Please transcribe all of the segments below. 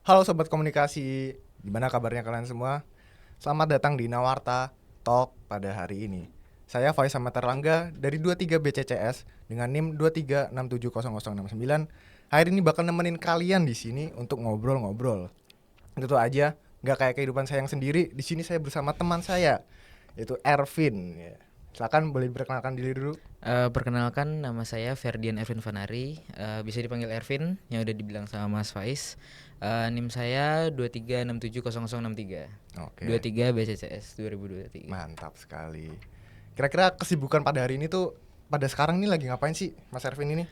Halo Sobat Komunikasi, gimana kabarnya kalian semua? Selamat datang di Nawarta Talk pada hari ini. Saya Faiz Ahmad Erlangga dari 23 BCCS dengan NIM 23670069. Hari ini bakal nemenin kalian di sini untuk ngobrol-ngobrol. Tentu aja, nggak kayak kehidupan saya yang sendiri. Di sini saya bersama teman saya, yaitu Ervin. Ya. Silakan boleh diperkenalkan diri dulu. Perkenalkan, nama saya Ferdian Ervin Fanari, bisa dipanggil Ervin, yang udah dibilang sama Mas Faiz. NIM saya 23670063, Oke, 23 BCCS 2023. mantap sekali. Kira-kira kesibukan pada hari ini tuh pada sekarang ini lagi ngapain sih Mas Ervin ini?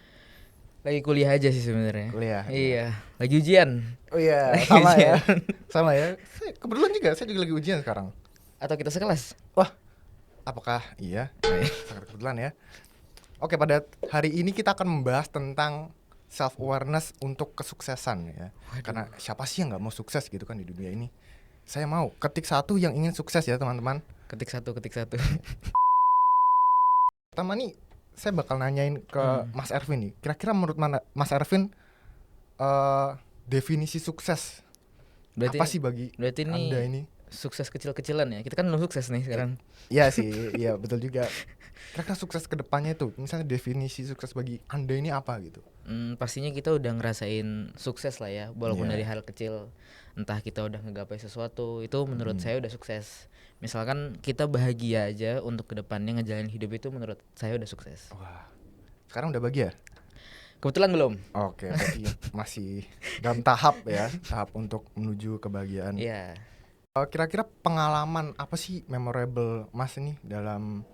Lagi kuliah aja sih sebenarnya. Kuliah, ya. Iya, lagi ujian. Oh iya, Lagi sama ya. ujian. Sama ya. Kebetulan juga saya juga lagi ujian sekarang. Atau kita sekelas? Wah, apakah iya? Sangat kebetulan ya. Oke, pada hari ini kita akan membahas tentang self awareness untuk kesuksesan ya. Waduh. Karena siapa sih yang nggak mau sukses gitu kan di dunia ini? Saya mau ketik satu yang ingin sukses ya teman-teman. Ketik satu. Pertama nih, saya bakal nanyain ke Mas Ervin nih. Kira-kira menurut Mas Ervin definisi sukses Berarti apa sih bagi berarti ini Anda ini? sukses kecil-kecilan ya. Kita kan belum sukses nih sekarang. Iya sih, iya betul juga. Kira-kira sukses ke depannya itu, misalnya definisi sukses bagi Anda ini apa gitu? Pastinya kita udah ngerasain sukses lah ya, walaupun Iya. dari hal kecil. Entah kita udah ngegapai sesuatu, itu menurut saya udah sukses. Misalkan kita bahagia aja untuk kedepannya ngejalanin hidup, itu menurut saya udah sukses. Wah, sekarang udah bahagia? Kebetulan belum. Oke, berarti masih dalam tahap ya, tahap untuk menuju kebahagiaan. Iya. Kira-kira pengalaman apa sih memorable Mas ini dalam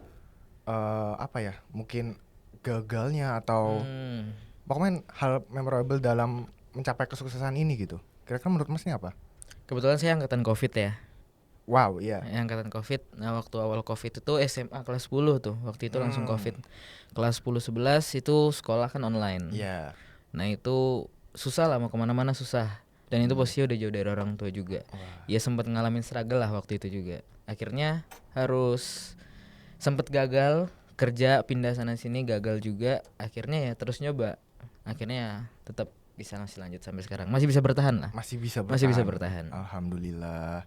apa ya? Mungkin gagalnya atau pokoknya hal memorable dalam mencapai kesuksesan ini gitu. Kira-kira menurut Mas ini apa? Kebetulan saya angkatan Covid ya. Wow, iya. Angkatan Covid. Nah, waktu awal Covid itu SMA kelas 10 tuh. Waktu itu langsung Covid. Kelas 10 11 itu sekolah kan online. Iya. Nah, itu susah lah, mau kemana-mana susah. Dan itu posisinya udah jauh dari orang tua juga. Wah. Ya sempat ngalamin struggle lah waktu itu juga. Akhirnya harus sempet gagal kerja, pindah sana sini gagal juga. Akhirnya ya terus nyoba. Akhirnya ya tetap bisa masih lanjut sampai sekarang. Masih bisa bertahan lah. Masih bisa bertahan. Masih bisa bertahan. Alhamdulillah.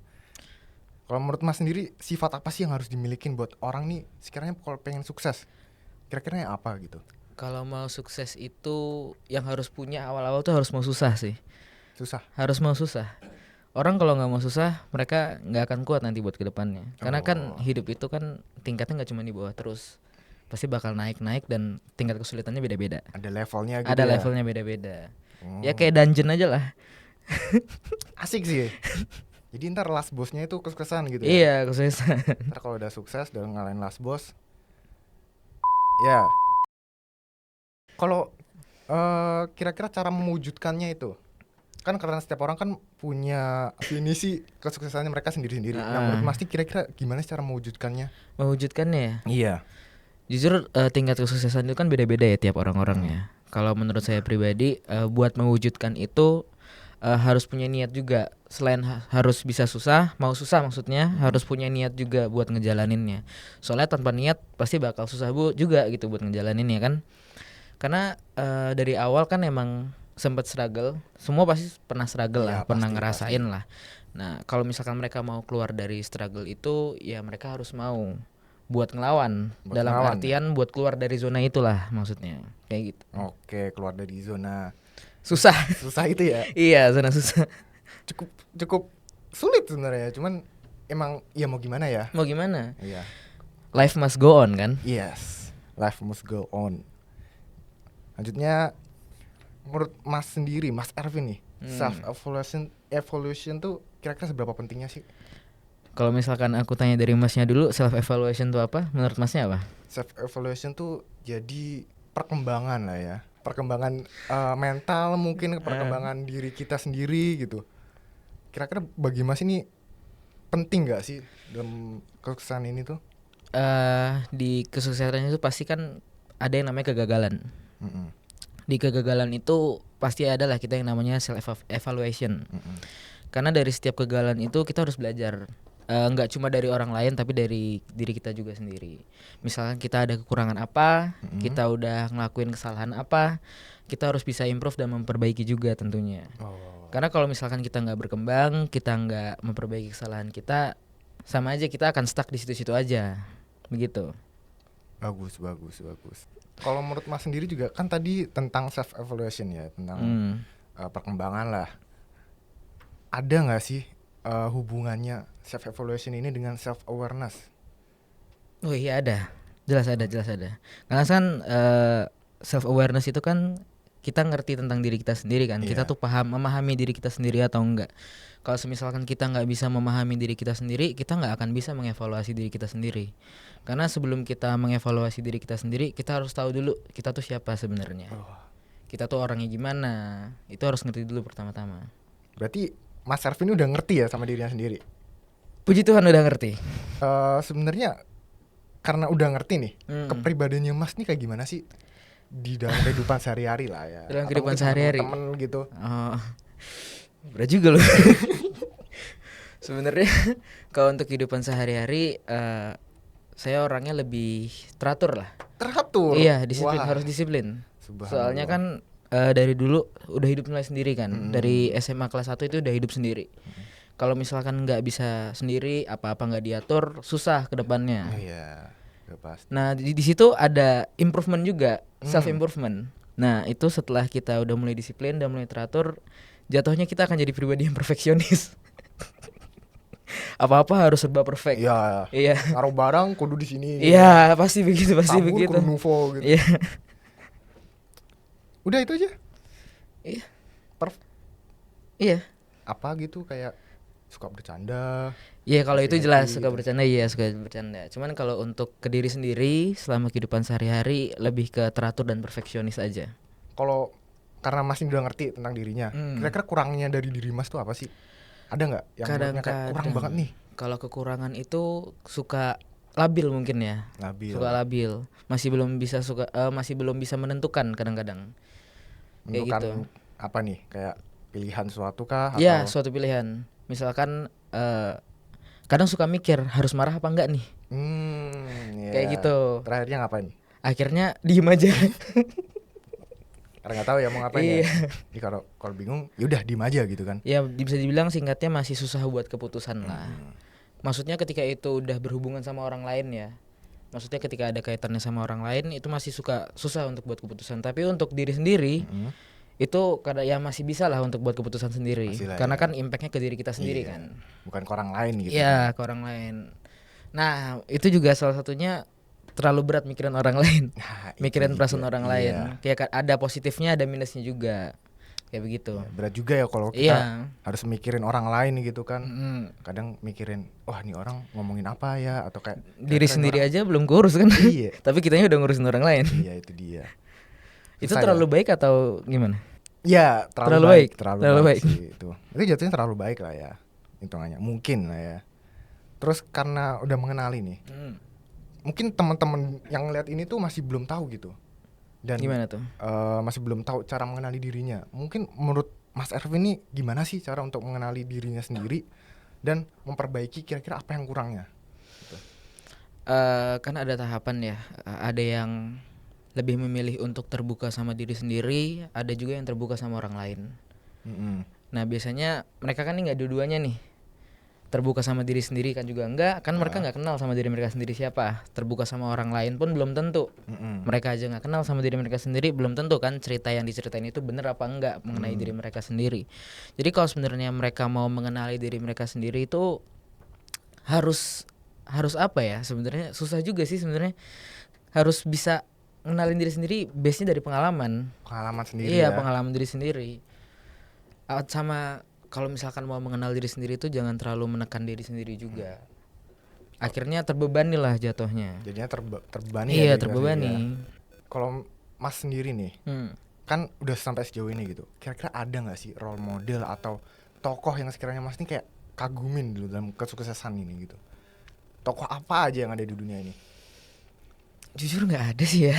Kalau menurut Mas sendiri, sifat apa sih yang harus dimilikin buat orang nih sekiranya kalau pengen sukses? Kira-kira yang apa gitu? Kalau mau sukses itu yang harus punya awal-awal tuh harus mau susah sih. Susah. Harus mau susah. Orang kalau nggak mau susah, mereka nggak akan kuat nanti buat kedepannya. Karena kan hidup itu kan tingkatnya nggak cuma di bawah terus, pasti bakal naik dan tingkat kesulitannya beda-beda. Ada levelnya gitu. Ada ya? levelnya beda-beda. Ya kayak dungeon aja lah. Asik sih. Jadi ntar last bossnya itu kesuksesan gitu ya? Iya, kesuksesan. Ntar kalau udah sukses, udah ngalahin last boss, ya. Kalau kira-kira cara mewujudkannya itu, kan karena setiap orang kan punya definisi kesuksesannya mereka sendiri-sendiri. Nah menurut Mas nih kira-kira gimana sih cara mewujudkannya? Mewujudkannya ya. Iya. Jujur tingkat kesuksesan itu kan beda-beda ya tiap orang-orang ya. Kalau menurut saya pribadi, buat mewujudkan itu harus punya niat juga. Selain harus bisa mau susah maksudnya, harus punya niat juga buat ngejalaninnya. Soalnya tanpa niat pasti bakal susah juga gitu buat ngejalaninnya kan. Karena dari awal kan emang sempat struggle. Semua pasti pernah struggle Ya, lah, pernah pasti, ngerasain pasti. lah. Nah, kalau misalkan mereka mau keluar dari struggle itu, ya mereka harus mau buat ngelawan. Dalam artian buat keluar dari zona itulah maksudnya. Kayak gitu. Oke, keluar dari zona Susah. susah itu ya. Iya, zona susah. Cukup sulit sebenarnya, cuman emang ya mau gimana ya? Mau gimana? Iya. Life must go on kan? Yes, life must go on. Lanjutnya, menurut Mas sendiri, Mas Ervin nih, self evolution tuh kira-kira seberapa pentingnya sih? Kalau misalkan aku tanya dari Masnya dulu, self evaluation itu apa? Menurut Masnya apa? Self evolution tuh jadi perkembangan lah ya, perkembangan mental mungkin, perkembangan diri kita sendiri gitu. Kira-kira bagi Mas ini penting nggak sih dalam kesuksesan ini tuh? Di kesuksesan itu pasti kan ada yang namanya kegagalan. Di kegagalan itu pasti ada lah kita yang namanya self evaluation. Karena dari setiap kegagalan itu kita harus belajar. Nggak cuma dari orang lain tapi dari diri kita juga sendiri. Misalkan kita ada kekurangan apa, kita udah ngelakuin kesalahan apa, kita harus bisa improve dan memperbaiki juga tentunya. Karena kalau misalkan kita nggak berkembang, kita nggak memperbaiki kesalahan kita, sama aja kita akan stuck di situ-situ aja, begitu. Bagus. Kalau menurut Mas sendiri juga kan tadi tentang self evaluation ya, tentang perkembangan lah. Ada nggak sih hubungannya self evaluation ini dengan self awareness? Oh iya ada, jelas ada. Karena kan self awareness itu kan kita ngerti tentang diri kita sendiri kan, kita tuh memahami diri kita sendiri atau enggak. Kalau misalkan kita nggak bisa memahami diri kita sendiri, kita nggak akan bisa mengevaluasi diri kita sendiri. Karena sebelum kita mengevaluasi diri kita sendiri, kita harus tahu dulu kita tuh siapa sebenarnya. Kita tuh orangnya gimana, itu harus ngerti dulu pertama-tama. Berarti Mas Ervin udah ngerti ya sama dirinya sendiri? Puji Tuhan udah ngerti. Sebenarnya karena udah ngerti nih, kepribadiannya Mas nih kayak gimana sih di dalam kehidupan sehari-hari lah ya? Dalam Atau kehidupan mungkin sehari-hari. temen gitu. Oh, berat juga loh. Sebenarnya kalau untuk kehidupan sehari-hari, saya orangnya lebih teratur lah. Teratur. Iya, disiplin, harus disiplin. Soalnya kan dari dulu udah hidup mulai sendiri kan. Dari SMA kelas 1 itu udah hidup sendiri. Kalau misalkan nggak bisa sendiri, apa-apa nggak diatur, susah ke depannya. Iya, pasti. Nah, di situ ada improvement juga, self improvement. Nah, itu setelah kita udah mulai disiplin, udah mulai teratur, jatuhnya kita akan jadi pribadi yang perfeksionis. Apa-apa harus serba perfect. Iya. Naruh barang kudu di sini. Iya, pasti begitu, pasti Sabun begitu. kudu Nuvo gitu. Iya. Udah itu aja. Iya. Iya. Apa gitu kayak suka bercanda. Iya, kalau itu jelas gitu. suka bercanda, iya suka bercanda. Cuman kalau untuk ke diri sendiri selama kehidupan sehari-hari lebih ke teratur dan perfeksionis aja. Kalau karena Mas udah ngerti tentang dirinya, kira-kira kurangnya dari diri Mas tuh apa sih? Ada nggak yang menurutnya kayak kurang banget nih? Kalau kekurangan itu suka labil mungkin ya. Suka labil. Masih belum bisa menentukan kadang-kadang. Kayak Menentukan gitu. apa nih? Kayak pilihan suatu kah? Iya, suatu pilihan. Misalkan kadang suka mikir harus marah apa enggak nih. Kayak gitu. Terakhirnya ngapain? Akhirnya diem aja. Karena nggak tahu ya mau ngapain ya. Jadi kalau bingung, yaudah diem aja gitu kan. Ya bisa dibilang singkatnya masih susah buat keputusan lah. Maksudnya ketika itu udah berhubungan sama orang lain ya. Maksudnya ketika ada kaitannya sama orang lain itu masih susah untuk buat keputusan. Tapi untuk diri sendiri itu kadang ya masih bisa lah untuk buat keputusan sendiri. Karena kan impactnya ke diri kita sendiri kan. Bukan ke orang lain gitu. Iya, ke orang lain. Nah, itu juga salah satunya terlalu berat mikirin orang lain. Mikirin perasaan orang lain. Kayak ada positifnya ada minusnya juga. Kayak begitu. Berat juga ya kalau kita harus mikirin orang lain gitu kan. Kadang mikirin, wah nih orang ngomongin apa ya, atau kayak diri sendiri aja belum keurus kan. Iya. Tapi kitanya udah ngurusin orang lain. Iya, itu dia. Itu terlalu baik atau gimana? Ya, terlalu baik sih itu. Itu jatuhnya terlalu baik lah ya. Hitungannya mungkin lah ya. Terus karena udah mengenali nih. Mungkin teman-teman yang ngeliat ini tuh masih belum tahu gitu. Dan gimana tuh? Masih belum tahu cara mengenali dirinya. Mungkin menurut Mas Ervin nih gimana sih cara untuk mengenali dirinya sendiri dan memperbaiki kira-kira apa yang kurangnya? Gitu. Kan ada tahapan ya. Ada yang lebih memilih untuk terbuka sama diri sendiri, ada juga yang terbuka sama orang lain. Nah biasanya mereka kan nggak dua-duanya nih. Terbuka sama diri sendiri kan juga enggak, kan mereka nggak kenal sama diri mereka sendiri siapa. Terbuka sama orang lain pun belum tentu. Mereka aja nggak kenal sama diri mereka sendiri, belum tentu kan cerita yang diceritain itu benar apa enggak mengenai diri mereka sendiri. Jadi kalau sebenarnya mereka mau mengenali diri mereka sendiri itu harus apa ya? Sebenarnya susah juga sih sebenarnya. Harus bisa ngenalin diri sendiri, base-nya dari pengalaman. Pengalaman sendiri. Iya, pengalaman diri sendiri. Sama kalau misalkan mau mengenal diri sendiri itu jangan terlalu menekan diri sendiri juga. Akhirnya terbebani lah jatuhnya. Jadinya terbebani. Iya, terbebani. Kalau Mas sendiri nih, kan udah sampai sejauh ini gitu. Kira-kira ada nggak sih role model atau tokoh yang sekiranya Mas nih kayak kagumin dulu dalam kesuksesan ini gitu? Tokoh apa aja yang ada di dunia ini? Jujur nggak ada sih ya.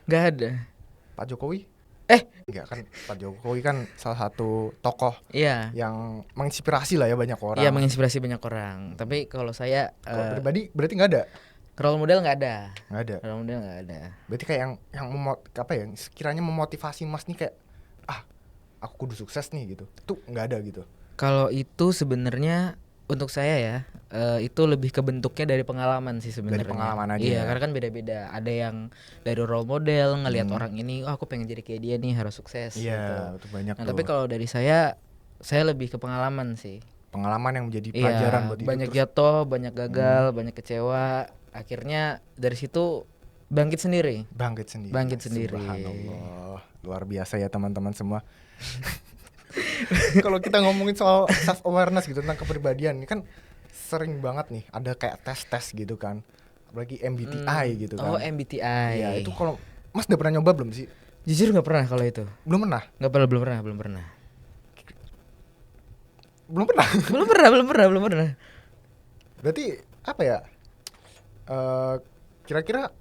Nggak ada. Pak Jokowi? Enggak kan, Pak Jokowi kan salah satu tokoh yang menginspirasi lah ya banyak orang. Iya, menginspirasi banyak orang. Tapi kalau saya pribadi berarti nggak ada. Role model nggak ada. Role model nggak ada. Berarti kayak yang sekiranya memotivasi Mas nih kayak aku kudu sukses nih gitu. Itu nggak ada gitu. Kalau itu sebenarnya untuk saya ya, itu lebih ke bentuknya dari pengalaman sih sebenarnya. Dari pengalaman aja Iya, ya. karena kan beda-beda. Ada yang dari role model ngelihat Hmm. orang ini, oh aku pengen jadi kayak dia nih, harus sukses gitu. Iya, itu banyak Nah, tuh. tapi kalau dari saya lebih ke pengalaman sih. Pengalaman yang menjadi pelajaran Iya, buat hidup. banyak Terus jatuh, banyak gagal, banyak kecewa. Akhirnya dari situ bangkit sendiri. bangkit sendiri. Bangkit sendiri. Subhanallah. Luar biasa ya teman-teman semua. Kalau kita ngomongin soal self awareness gitu tentang kepribadian, ini kan sering banget nih ada kayak tes-tes gitu kan. Apalagi MBTI gitu kan. Oh, MBTI. Iya, itu kalau Mas udah pernah nyoba belum sih? Jujur nggak pernah kalau itu. Belum pernah. Nggak pernah, belum pernah. Belum pernah. belum pernah. Berarti apa ya? Kira-kira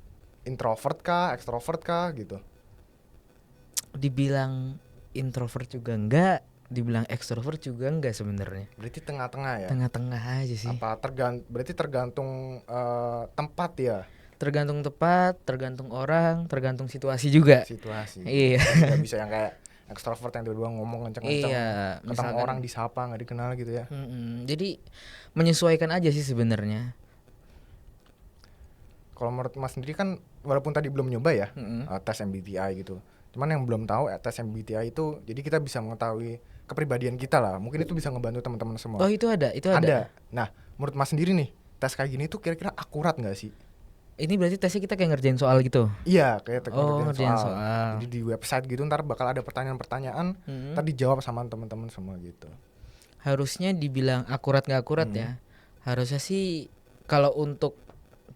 introvert kah, extrovert kah gitu? Dibilang introvert juga enggak, dibilang extrovert juga enggak sebenarnya. Berarti tengah-tengah ya? Tengah-tengah aja sih. Apa berarti tergantung tempat ya? Tergantung tepat, tergantung orang, tergantung situasi juga. Situasi. Iya. Nggak bisa yang kayak extrovert yang tiba-tiba ngomong kenceng-kenceng. Iya, Ketemu misalkan orang disapa nggak dikenal gitu ya? Jadi menyesuaikan aja sih sebenarnya. Kalau menurut Mas sendiri kan walaupun tadi belum nyoba ya Mm-mm. tes MBTI gitu. Cuman yang belum tahu tes MBTI itu jadi kita bisa mengetahui kepribadian kita lah. Mungkin itu bisa ngebantu teman-teman semua. Oh, itu ada. Nah, menurut Mas sendiri nih, tes kayak gini tuh kira-kira akurat nggak sih? Ini berarti tesnya kita kayak ngerjain soal gitu. Iya, kayak ngerjain soal. Jadi di website gitu ntar bakal ada pertanyaan-pertanyaan, ntar dijawab sama teman-teman semua gitu. Harusnya dibilang akurat nggak akurat ya. Harusnya sih kalau untuk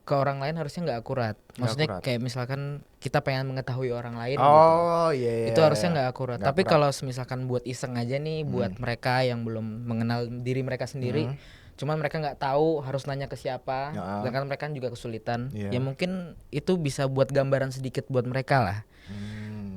ke orang lain harusnya nggak akurat. Maksudnya akurat. kayak misalkan kita pengen mengetahui orang lain gitu. Oh iya. Itu harusnya nggak akurat. Nggak Tapi akurat. kalau misalkan buat iseng aja nih, buat mereka yang belum mengenal diri mereka sendiri, cuman mereka nggak tahu harus nanya ke siapa, sedangkan mereka juga kesulitan. Iya. Ya mungkin itu bisa buat gambaran sedikit buat mereka lah.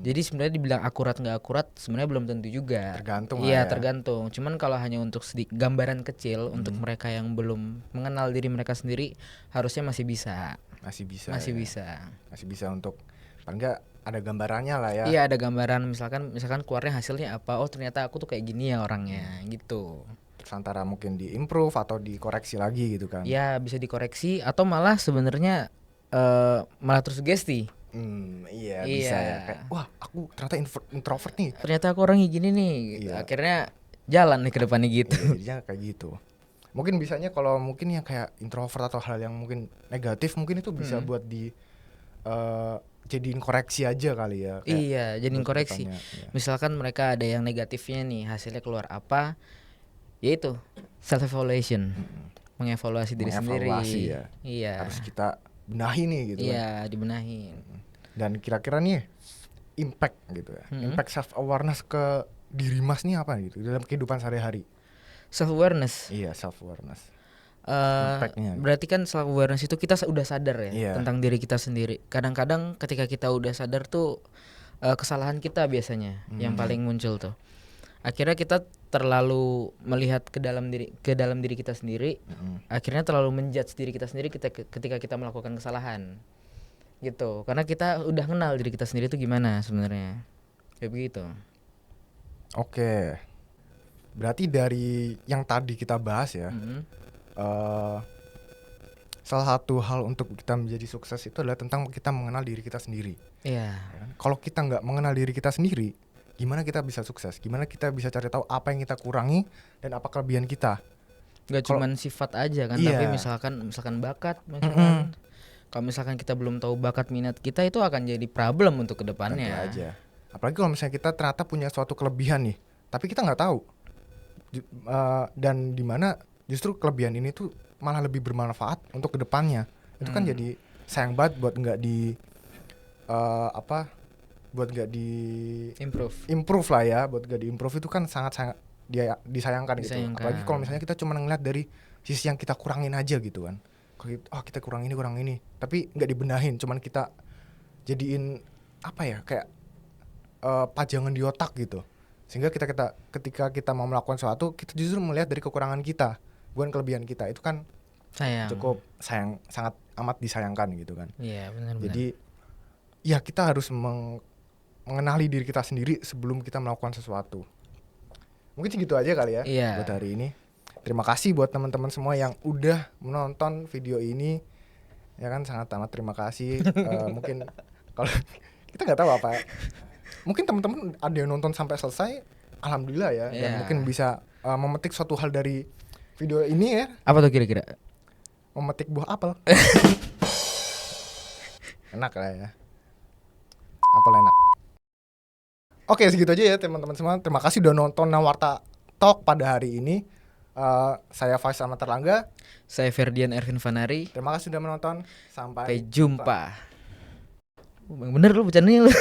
Jadi sebenarnya dibilang akurat nggak akurat sebenarnya belum tentu juga. Tergantung Iya lah ya. tergantung. Cuman kalau hanya untuk gambaran kecil untuk mereka yang belum mengenal diri mereka sendiri harusnya masih bisa. Masih bisa. Masih ya. bisa. Masih bisa untuk paling nggak ada gambarannya lah ya. Iya ada gambaran misalkan keluarnya hasilnya apa. Oh ternyata aku tuh kayak gini ya orangnya gitu. Terus antara mungkin di-improve atau dikoreksi lagi gitu kan. Ya bisa dikoreksi atau malah sebenarnya malah tersugesti. Iya bisa ya. Kayak, wah aku ternyata introvert nih. Ternyata aku orangnya gini nih. Gitu. Iya. Akhirnya jalan nih ke depannya gitu. Iya, jadinya kayak gitu. Mungkin bisanya kalau mungkin yang kayak introvert atau hal yang mungkin negatif mungkin itu bisa buat di jadiin koreksi aja kali ya. Kayak Iya, jadiin buat koreksi. kedepannya, iya. Misalkan mereka ada yang negatifnya nih, hasilnya keluar apa? Yaitu self evaluation. Mengevaluasi diri sendiri. Mengevaluasi ya. Iya. Harus kita benahi nih gitu kan. Iya, dibenahin. Dan kira-kira nih impact gitu ya. Impact self awareness ke diri Mas nih apa gitu dalam kehidupan sehari-hari? Self awareness. Iya, self awareness. Impactnya. Berarti kan self awareness itu kita udah sadar ya Iya. tentang diri kita sendiri. Kadang-kadang ketika kita udah sadar tuh kesalahan kita biasanya yang paling muncul tuh. Akhirnya kita terlalu melihat ke dalam diri kita sendiri. Akhirnya terlalu menjudge diri kita sendiri ketika kita melakukan kesalahan. Gitu. Karena kita udah kenal diri kita sendiri tuh gimana sebenarnya. Kayak begitu. Oke. Berarti dari yang tadi kita bahas ya. Salah satu hal untuk kita menjadi sukses itu adalah tentang kita mengenal diri kita sendiri. Iya. Ya kan? Kalau kita nggak mengenal diri kita sendiri, gimana kita bisa sukses? Gimana kita bisa cari tahu apa yang kita kurangi dan apa kelebihan kita? Gak cuman sifat aja kan, Iya. tapi misalkan bakat misalkan. Kalau misalkan kita belum tahu bakat minat kita itu akan jadi problem untuk kedepannya. Tentu aja. Apalagi kalau misalnya kita ternyata punya suatu kelebihan nih, tapi kita nggak tahu. Dan dimana justru kelebihan ini tuh malah lebih bermanfaat untuk kedepannya. Itu kan jadi sayang banget buat nggak di buat nggak di improve lah ya. Buat nggak di improve itu kan sangat disayangkan gitu. Apalagi kalau misalnya kita cuma ngeliat dari sisi yang kita kurangin aja gitu kan. Kita kurang ini, tapi nggak dibenahin, cuman kita jadiin apa ya kayak pajangan di otak gitu. Sehingga ketika kita mau melakukan sesuatu, kita justru melihat dari kekurangan kita, bukan kelebihan kita. Itu kan cukup sangat amat disayangkan gitu kan. Iya, benar. Jadi ya kita harus mengenali diri kita sendiri sebelum kita melakukan sesuatu. Mungkin segitu aja kali ya Iya. buat hari ini. Terima kasih buat teman-teman semua yang udah menonton video ini. Ya kan, sangat amat terima kasih. Mungkin kalau kita nggak tahu apa. Mungkin teman-teman ada yang nonton sampai selesai, alhamdulillah ya. Dan Iya. mungkin bisa memetik suatu hal dari video ini ya. Apa tuh kira-kira? Memetik buah apel. Enak lah ya. Apel enak. Oke, segitu aja ya teman-teman semua. Terima kasih udah nonton Nawarta Talk pada hari ini. Saya Faiz sama Terlangga. Saya Ferdian Ervin Fanari. Terima kasih sudah menonton. Sampai Sampai jumpa. Bener lu bercandanya lu.